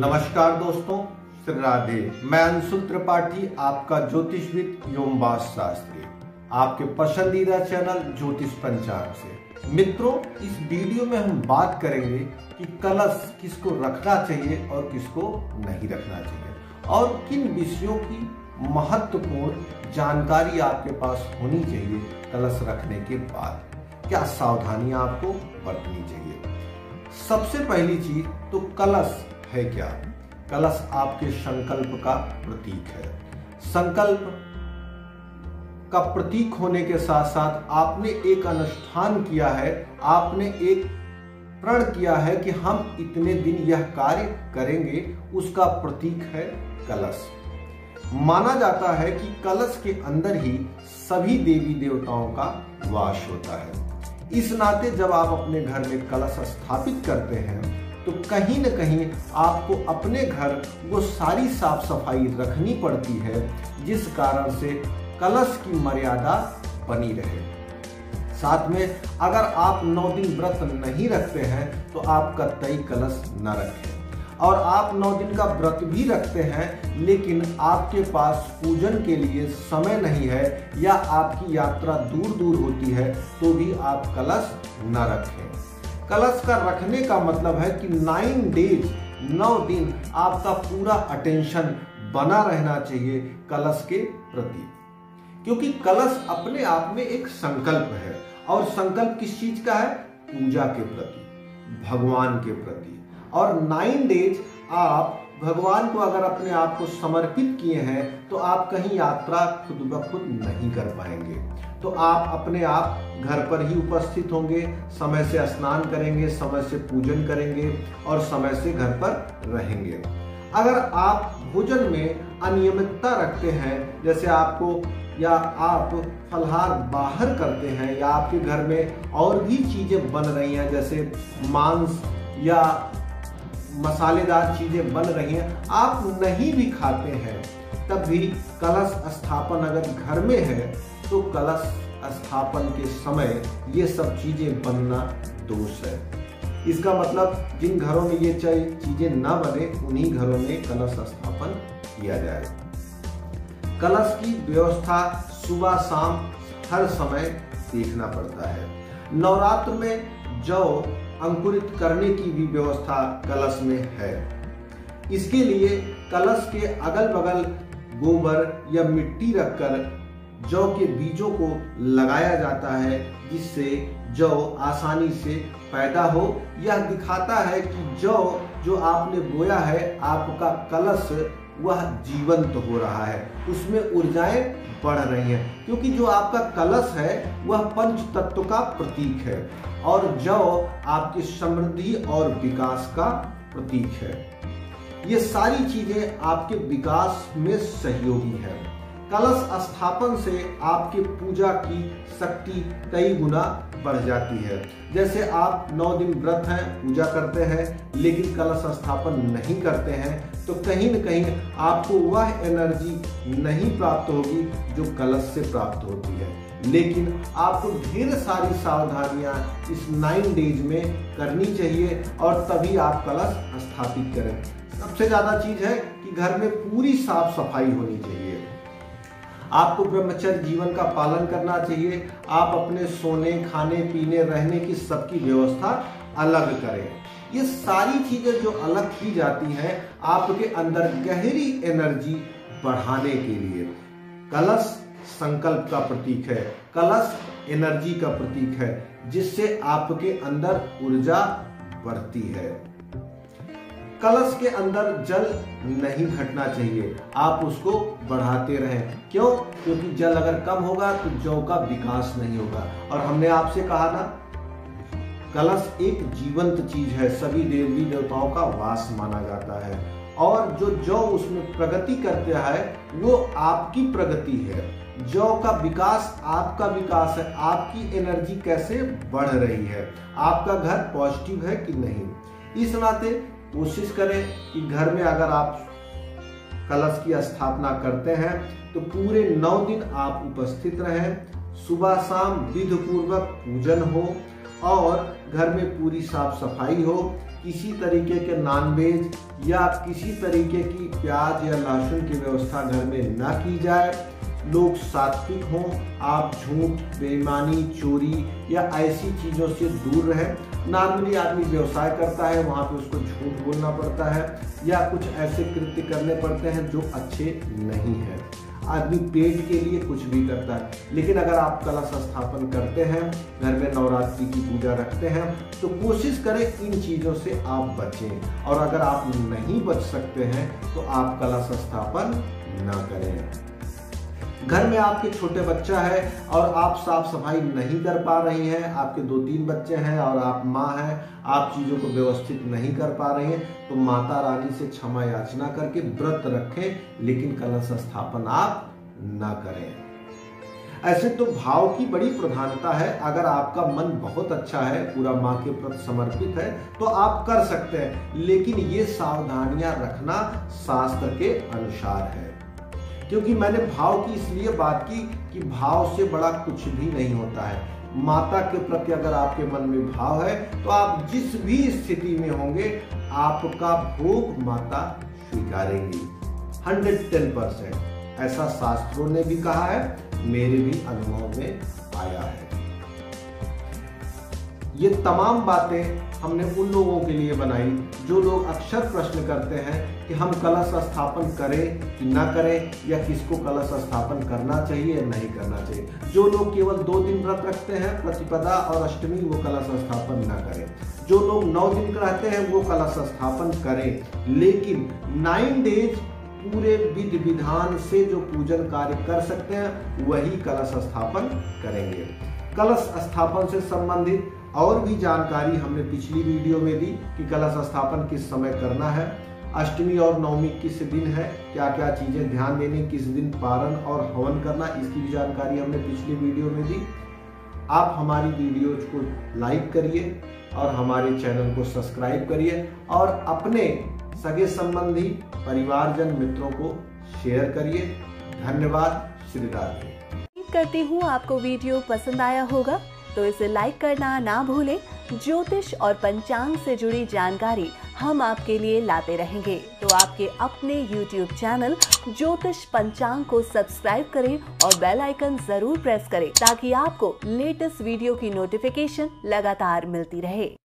नमस्कार दोस्तों, श्री राधे। मैं अंशुल त्रिपाठी, आपका ज्योतिषविद एवं वास्तु शास्त्री, आपके पसंदीदा चैनल ज्योतिष पंचांग से। मित्रों, इस वीडियो में हम बात करेंगे कि कलश किसको रखना चाहिए और किसको नहीं रखना चाहिए, और किन विषयों की महत्वपूर्ण जानकारी आपके पास होनी चाहिए कलश रखने के बाद, क्या सावधानियां आपको बरतनी चाहिए। सबसे पहली चीज तो कलश है क्या? कलश आपके संकल्प का प्रतीक है। संकल्प का प्रतीक होने के साथ साथ आपने एक अनुष्ठान किया है, आपने एक प्रण किया है कि हम इतने दिन यह कार्य करेंगे, उसका प्रतीक है कलश। माना जाता है कि कलश के अंदर ही सभी देवी देवताओं का वास होता है। इस नाते जब आप अपने घर में कलश स्थापित करते हैं तो कहीं न कहीं आपको अपने घर वो सारी साफ सफाई रखनी पड़ती है, जिस कारण से कलश की मर्यादा बनी रहे। साथ में अगर आप 9 दिन व्रत नहीं रखते हैं तो आप कतई कलश न रखें, और आप 9 दिन का व्रत भी रखते हैं लेकिन आपके पास पूजन के लिए समय नहीं है या आपकी यात्रा दूर दूर होती है तो भी आप कलश न रखें। कलश का रखने का मतलब है कि 9 दिन आपका पूरा अटेंशन बना रहना चाहिए कलश के प्रति, क्योंकि कलश अपने आप में एक संकल्प है। और संकल्प किस चीज का है? पूजा के प्रति, भगवान के प्रति। और 9 डेज आप भगवान को अगर अपने आप को समर्पित किए हैं तो आप कहीं यात्रा खुद ब खुद नहीं कर पाएंगे, तो आप अपने आप घर पर ही उपस्थित होंगे, समय से स्नान करेंगे, समय से पूजन करेंगे और समय से घर पर रहेंगे। अगर आप भोजन में अनियमितता रखते हैं, जैसे आपको या आप फलाहार बाहर करते हैं या आपके घर में और भी चीजें बन रही हैं, जैसे मांस या मसालेदार चीजें बन रही हैं, आप नहीं भी खाते हैं, तब भी कलश स्थापन अगर घर में है तो कलश स्थापन के समय ये सब चीजें बनना दोष है। इसका मतलब जिन घरों में ये चीजें ना बने उन्हीं घरों में कलश स्थापन किया जाए। कलश की व्यवस्था सुबह शाम हर समय देखना पड़ता है। नवरात्र में जौ अंकुरित करने की भी व्यवस्था कलश में है। इसके लिए कलश के अगल बगल गोबर या मिट्टी रखकर जौ के बीजों को लगाया जाता है, जिससे जौ आसानी से पैदा हो। यह दिखाता है कि जौ जो आपने बोया है, आपका कलश वह जीवंत हो रहा है, उसमें ऊर्जाएं बढ़ रही हैं, क्योंकि जो आपका कलश है वह पंच तत्व का प्रतीक है और जौ आपकी समृद्धि और विकास का प्रतीक है। ये सारी चीजें आपके विकास में सहयोगी है। कलश स्थापन से आपके पूजा की शक्ति कई गुना बढ़ जाती है। जैसे आप 9 दिन व्रत हैं, पूजा करते हैं, लेकिन कलश स्थापन नहीं करते हैं तो कहीं न कहीं आपको वह एनर्जी नहीं प्राप्त होगी जो कलश से प्राप्त होती है। लेकिन आपको ढेर सारी सावधानियां इस 9 डेज में करनी चाहिए और तभी आप कलश स्थापित करें। सबसे ज्यादा चीज है कि घर में पूरी साफ सफाई होनी चाहिए। आपको ब्रह्मचर्य जीवन का पालन करना चाहिए। आप अपने सोने, खाने, पीने, रहने की सबकी व्यवस्था अलग करें। ये सारी चीजें जो अलग की जाती हैं आपके अंदर गहरी एनर्जी बढ़ाने के लिए। कलश संकल्प का प्रतीक है, कलश एनर्जी का प्रतीक है, जिससे आपके अंदर ऊर्जा बढ़ती है। कलश के अंदर जल नहीं घटना चाहिए, आप उसको बढ़ाते रहें। क्यों? क्योंकि जल अगर कम होगा तो जौ का विकास नहीं होगा। और हमने आपसे कहा ना, कलश एक जीवंत चीज है, सभी देवी देवताओं का वास माना जाता है, और जो जौ उसमें प्रगति करता है वो आपकी प्रगति है। जौ का विकास आपका विकास है। आपकी एनर्जी कैसे बढ़ रही है, आपका घर पॉजिटिव है कि नहीं। इस नाते कोशिश करें कि घर में अगर आप कलश की स्थापना करते हैं तो पूरे 9 दिन आप उपस्थित रहें, सुबह शाम विधि पूर्वक पूजन हो, और घर में पूरी साफ सफाई हो, किसी तरीके के नॉनवेज या किसी तरीके की प्याज या लहसुन की व्यवस्था घर में ना की जाए, लोग सात्विक हों, आप झूठ, बेईमानी, चोरी या ऐसी चीज़ों से दूर रहें। नॉर्मली आदमी व्यवसाय करता है, वहाँ पे उसको झूठ बोलना पड़ता है या कुछ ऐसे कृत्य करने पड़ते हैं जो अच्छे नहीं हैं। आदमी पेट के लिए कुछ भी करता है, लेकिन अगर आप कलश स्थापन करते हैं, घर में नवरात्रि की पूजा रखते हैं, तो कोशिश करें इन चीज़ों से आप बचें। और अगर आप नहीं बच सकते हैं तो आप कलश स्थापन ना करें। घर में आपके छोटे बच्चा है और आप साफ सफाई नहीं कर पा रही हैं, आपके 2-3 बच्चे हैं और आप माँ हैं, आप चीज़ों को व्यवस्थित नहीं कर पा रही हैं, तो माता रानी से क्षमा याचना करके व्रत रखें, लेकिन कलश स्थापन आप ना करें। ऐसे तो भाव की बड़ी प्रधानता है। अगर आपका मन बहुत अच्छा है, पूरा माँ के प्रति समर्पित है, तो आप कर सकते हैं, लेकिन ये सावधानियां रखना शास्त्र के अनुसार है। क्योंकि मैंने भाव की इसलिए बात की कि भाव से बड़ा कुछ भी नहीं होता है। माता के प्रति अगर आपके मन में भाव है तो आप जिस भी स्थिति में होंगे आपका भोग माता स्वीकारेंगी 110%। ऐसा शास्त्रों ने भी कहा है, मेरे भी अनुभव में आया है। ये तमाम बातें हमने उन लोगों के लिए बनाई जो लोग अक्सर प्रश्न करते हैं कि हम कलश स्थापन करें कि ना करें, या किसको कलश स्थापन करना चाहिए या नहीं करना चाहिए। जो लोग केवल 2 दिन व्रत रखते हैं, प्रतिपदा और अष्टमी, वो कलश स्थापन ना करें। जो लोग 9 दिन रहते हैं वो कलश स्थापन करें, लेकिन 9 डेज पूरे विधि विधान से जो पूजन कार्य कर सकते हैं वही कलश स्थापन करेंगे। कलश स्थापन से संबंधित और भी जानकारी हमने पिछली वीडियो में दी कि कलश स्थापन किस समय करना है, अष्टमी और नवमी किस दिन है, क्या क्या चीजें ध्यान देनी, किस दिन पारण और हवन करना, इसकी भी जानकारी हमने पिछली वीडियो में दी। आप हमारी वीडियोज को लाइक करिए और हमारे चैनल को सब्सक्राइब करिए और अपने सगे संबंधी, परिवारजन, मित्रों को शेयर करिए। धन्यवाद। श्री राधे। उम्मीद करती हूँ आपको वीडियो पसंद आया होगा, तो इसे लाइक करना ना भूलें। ज्योतिष और पंचांग से जुड़ी जानकारी हम आपके लिए लाते रहेंगे, तो आपके अपने YouTube चैनल ज्योतिष पंचांग को सब्सक्राइब करें और बेल आइकन जरूर प्रेस करें, ताकि आपको लेटेस्ट वीडियो की नोटिफिकेशन लगातार मिलती रहे।